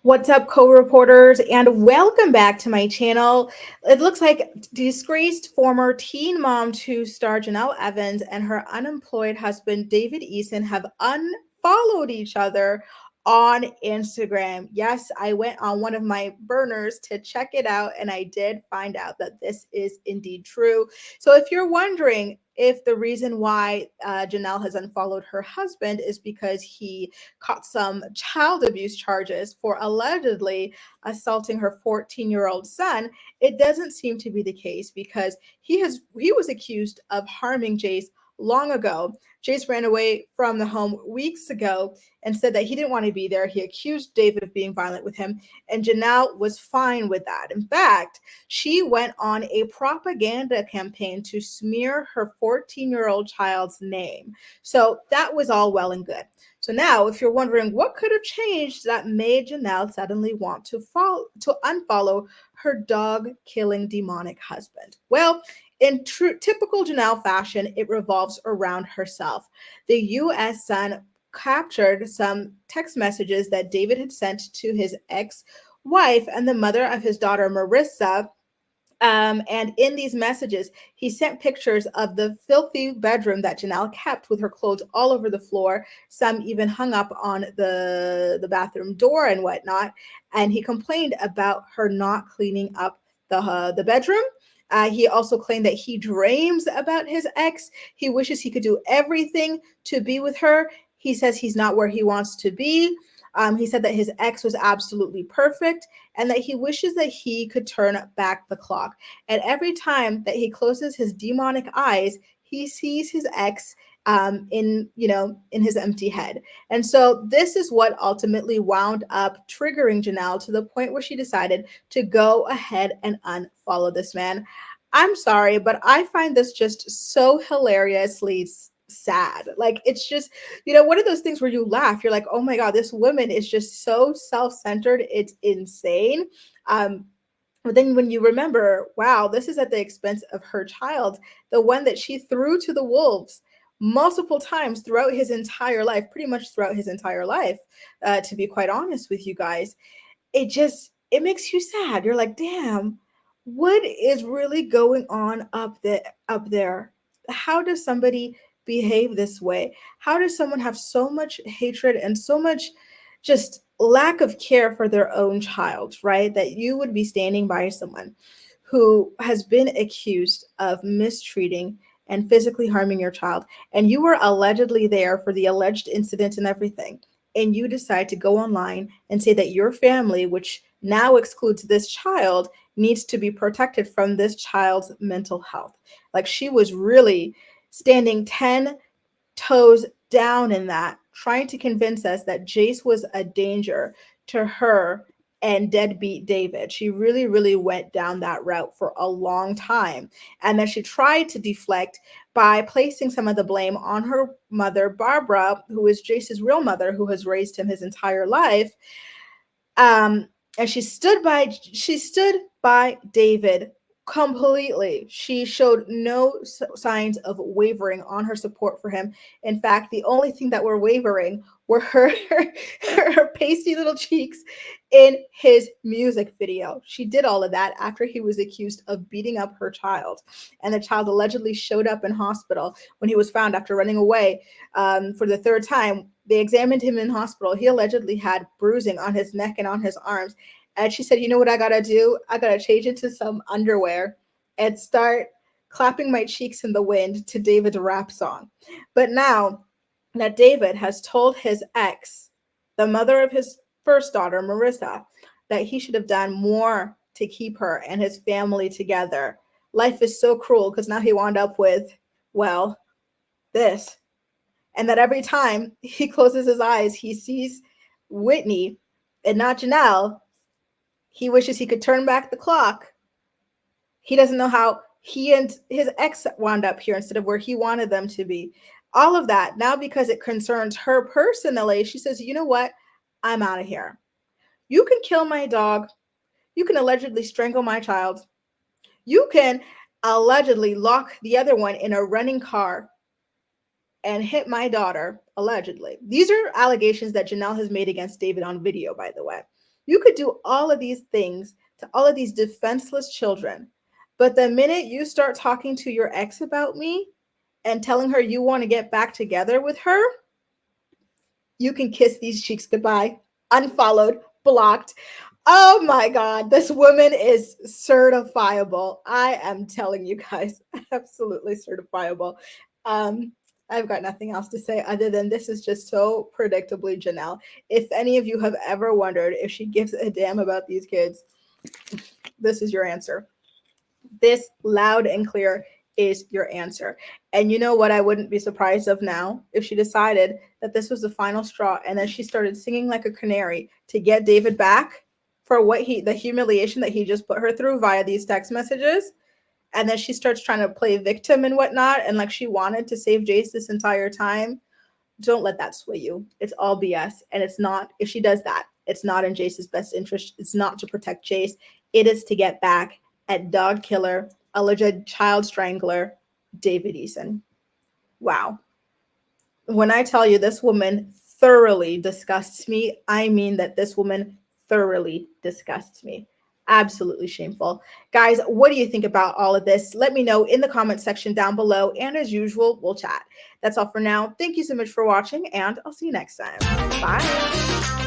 What's up, co-reporters, and welcome back to my channel. It looks like disgraced former teen mom to star Jenelle Evans and her unemployed husband David Eason have unfollowed each other on Instagram. Yes, I went on one of my burners to check it out, and I did find out that this is indeed true. So if you're wondering if the reason why Jenelle has unfollowed her husband is because he caught some child abuse charges for allegedly assaulting her 14-year-old son, it doesn't seem to be the case because he was accused of harming Jace long ago. Jace ran away from the home weeks ago and said that he didn't want to be there. He accused David of being violent with him, and Jenelle was fine with that. In fact, she went on a propaganda campaign to smear her 14-year-old child's name. So that was all well and good. So now, if you're wondering what could have changed that made Jenelle suddenly want to unfollow her dog-killing demonic husband, well, in typical Jenelle fashion, it revolves around herself. The U.S. Sun captured some text messages that David had sent to his ex-wife and the mother of his daughter, Marissa, and in these messages, he sent pictures of the filthy bedroom that Jenelle kept with her clothes all over the floor, some even hung up on the bathroom door and whatnot. And he complained about her not cleaning up the bedroom. He also claimed that he dreams about his ex. He wishes he could do everything to be with her. He says he's not where he wants to be. He said that his ex was absolutely perfect and that he wishes that he could turn back the clock. And every time that he closes his demonic eyes, he sees his ex in his empty head. And so this is what ultimately wound up triggering Jenelle to the point where she decided to go ahead and unfollow this man. I'm sorry, but I find this just so hilariously sad. Like, it's just, one of those things where you laugh. You're like, oh my God, this woman is just so self-centered. It's insane. But then when you remember, wow, this is at the expense of her child, the one that she threw to the wolves multiple times throughout his entire life, pretty much throughout his entire life, to be quite honest with you guys, it makes you sad. You're like, damn, what is really going on up there? How does somebody behave this way? How does someone have so much hatred and so much just lack of care for their own child, right? That you would be standing by someone who has been accused of mistreating and physically harming your child, and you were allegedly there for the alleged incident and everything, and you decide to go online and say that your family, which now excludes this child, needs to be protected from this child's mental health. Like, she was really standing 10 toes down in that, trying to convince us that Jace was a danger to her and deadbeat David. She really, really went down that route for a long time. And then she tried to deflect by placing some of the blame on her mother, Barbara, who is Jace's real mother, who has raised him his entire life. And she stood by David completely. She showed no signs of wavering on her support for him. In fact, the only thing that were wavering were her pasty little cheeks in his music video. She did all of that after he was accused of beating up her child, and the child allegedly showed up in hospital when he was found after running away for the third time. They examined him in hospital. He allegedly had bruising on his neck and on his arms. And she said, you know what I gotta do? I gotta change into some underwear and start clapping my cheeks in the wind to David's rap song. But now that David has told his ex, the mother of his first daughter, Marissa, that he should have done more to keep her and his family together, life is so cruel because now he wound up with, well, this. And that every time he closes his eyes, he sees Whitney and not Jenelle. He wishes he could turn back the clock. He doesn't know how he and his ex wound up here instead of where he wanted them to be. All of that now, because it concerns her personally, she says, you know what? I'm out of here. You can kill my dog. You can allegedly strangle my child. You can allegedly lock the other one in a running car and hit my daughter, allegedly. These are allegations that Jenelle has made against David on video, by the way. You could do all of these things to all of these defenseless children. But the minute you start talking to your ex about me and telling her you want to get back together with her, you can kiss these cheeks goodbye. Unfollowed, blocked. Oh my God, this woman is certifiable. I am telling you guys, absolutely certifiable. Um, I've got nothing else to say other than this is just so predictably Jenelle. If any of you have ever wondered if she gives a damn about these kids, this is your answer. This loud and clear is your answer. And you know what I wouldn't be surprised of now if she decided that this was the final straw and then she started singing like a canary to get David back for the humiliation that he just put her through via these text messages. And then she starts trying to play victim and whatnot. And like she wanted to save Jace this entire time. Don't let that sway you. It's all BS. And it's not, if she does that, it's not in Jace's best interest. It's not to protect Jace. It is to get back at dog killer, alleged child strangler, David Eason. Wow. When I tell you this woman thoroughly disgusts me, I mean that this woman thoroughly disgusts me. Absolutely shameful. Guys, what do you think about all of this? Let me know in the comment section down below. And as usual, we'll chat. That's all for now. Thank you so much for watching, and I'll see you next time. Bye.